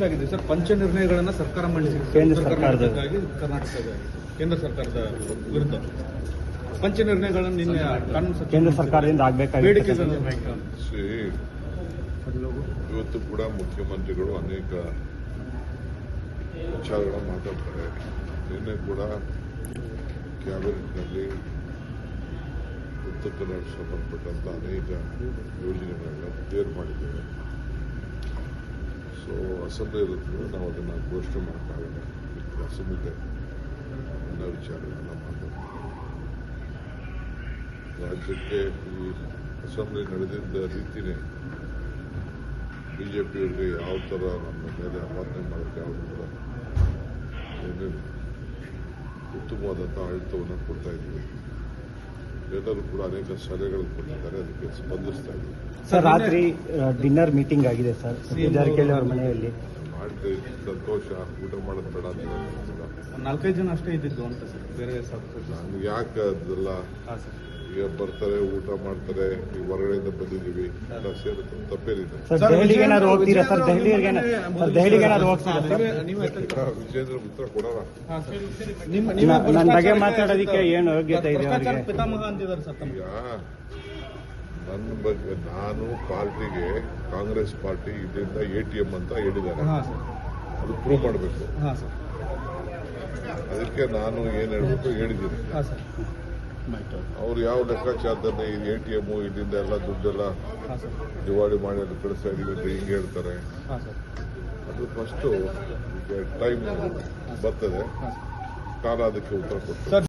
ಆಗಿದೆ ಸರ್. ಪಂಚ ನಿರ್ಣಯಗಳನ್ನ ಸರ್ಕಾರ ಮಂಡಿಸಿದೆ ಕೇಂದ್ರ ಸರ್ಕಾರದ ಕೇಂದ್ರ ಸರ್ಕಾರದ ವಿರುದ್ಧ ಪಂಚ ನಿರ್ಣಯಗಳನ್ನು ನಿನ್ನೆ ಕೇಂದ್ರ ಸರ್ಕಾರದಿಂದ ಆಗಬೇಕಾಗಿದೆ. ಇವತ್ತು ಕೂಡ ಮುಖ್ಯಮಂತ್ರಿಗಳು ಅನೇಕ ವಿಚಾರಗಳನ್ನು ಮಾತಾಡ್ತಾರೆ. ನಿನ್ನೆ ಕೂಡ ಕ್ಯಾಬಿನೆಟ್ನಲ್ಲಿ ಉತ್ತರ ಕನ್ನಡ ಸಂಬಂಧಪಟ್ಟಂತ ಅನೇಕ ಯೋಜನೆಗಳನ್ನು ಕ್ಲಿಯರ್ ಮಾಡಿದ್ದೇವೆ. ಸೊ ಅಸೆಂಬ್ಲಿ ಇರೋದ್ರಿಂದ ನಾವು ಅದನ್ನು ಘೋಷಣೆ ಮಾಡೋಕ್ಕಾಗಲ್ಲ. ಅಸೆಂಬ್ಲಿ ಎಲ್ಲ ವಿಚಾರಗಳನ್ನ ಮಾತಾಡ್ತೀವಿ. ರಾಜ್ಯಕ್ಕೆ ಈ ಅಸೆಂಬ್ಲಿ ನಡೆದಿದ್ದ ರೀತಿಯೇ ಬಿಜೆಪಿಯವರಿಗೆ ಯಾವ ಥರ ನಮ್ಮ ಮೇಲೆ ಆಪಾದನೆ ಮಾಡೋಕ್ಕೆ ಯಾವುದು ಕೂಡ ಏನೇನು ಉತ್ತಮವಾದಂಥ ಆಡಳಿತವನ್ನು ಕೊಡ್ತಾ ಇದ್ದೀವಿ. ಎಲ್ಲರೂ ಕೂಡ ಅನೇಕ ಸಲಹೆಗಳು ಕೊಟ್ಟಿದ್ದಾರೆ, ಅದಕ್ಕೆ ಸ್ಪಂದಿಸ್ತಾ ಇದ್ದೀವಿ. ಸರ್, ರಾತ್ರಿ ಡಿನ್ನರ್ ಮೀಟಿಂಗ್ ಆಗಿದೆ ಸರ್ ಜಾರಕಿಹೊಳಿ ಅವರ ಮನೆಯಲ್ಲಿ. ಮಾಡಿದ್ರೆ ಸಂತೋಷ. ಊಟ ಮಾಡೋದು ಬೇಡ ಅಂತ 4-5 ಜನ ಅಷ್ಟೇ ಇದ್ದಿದ್ದು ಅಂತ ಸರ್. ಬೇರೆ ನಮ್ಗೆ ಯಾಕೆ ಅದೆಲ್ಲ ಈಗ ಬರ್ತಾರೆ, ಊಟ ಮಾಡ್ತಾರೆ, ಈಗ ಹೊರಗಡೆಯಿಂದ ಬಂದಿದ್ದೀವಿ, ಎಲ್ಲ ಸೇರುತ್ತೆ, ತಪ್ಪೇನಿದೆ. ದೆಹಲಿಗೆ ಏನಾದ್ರು ಹೋಗ್ತೀರಾ ಸರ್? ದೆಹಲಿಗೆ ಏನಾದ್ರು ಹೋಗ್ತೀರಾ ಸರ್? ವಿಜೇಂದ್ರ ಉತ್ತರ ಕೊಡೋಣ. ನನ್ನ ಬಗ್ಗೆ ಮಾತಾಡೋದಕ್ಕೆ ಏನು ಯೋಗ್ಯತೆ ಇದೆ ಅವರಿಗೆ? ಪಿತಾಮಹ ಅಂತಿದ್ದಾರೆ ಸರ್. ಈಗ ನನ್ನ ಬಗ್ಗೆ ನಾನು ಪಾರ್ಟಿಗೆ, ಕಾಂಗ್ರೆಸ್ ಪಾರ್ಟಿ ಇದರಿಂದ ATM ಅಂತ ಹೇಳಿದ್ದಾರೆ, ಅದು ಪ್ರೂವ್ ಮಾಡಬೇಕು. ಅದಕ್ಕೆ ನಾನು ಏನು ಹೇಳಬೇಕು ಹೇಳಿದ್ದೀನಿ. ಅವ್ರು ಯಾವ ಲೆಕ್ಕಾಚಾರದಲ್ಲಿ ATM ಇಲ್ಲಿಂದ ಎಲ್ಲ ದುಡ್ಡೆಲ್ಲ ದಿವಾಳಿ ಮಾಡಿ ಅಲ್ಲಿ ಕಳಿಸ್ತಾ ಇದೀವಿ ಅಂತ ಹಿಂಗೆ ಹೇಳ್ತಾರೆ. ಅದು ಫಸ್ಟು ಟೈಮ್ ಬರ್ತದೆ, ಕಾಲ ಅದಕ್ಕೆ ಉತ್ತರ ಕೊಡ್ತಾರೆ.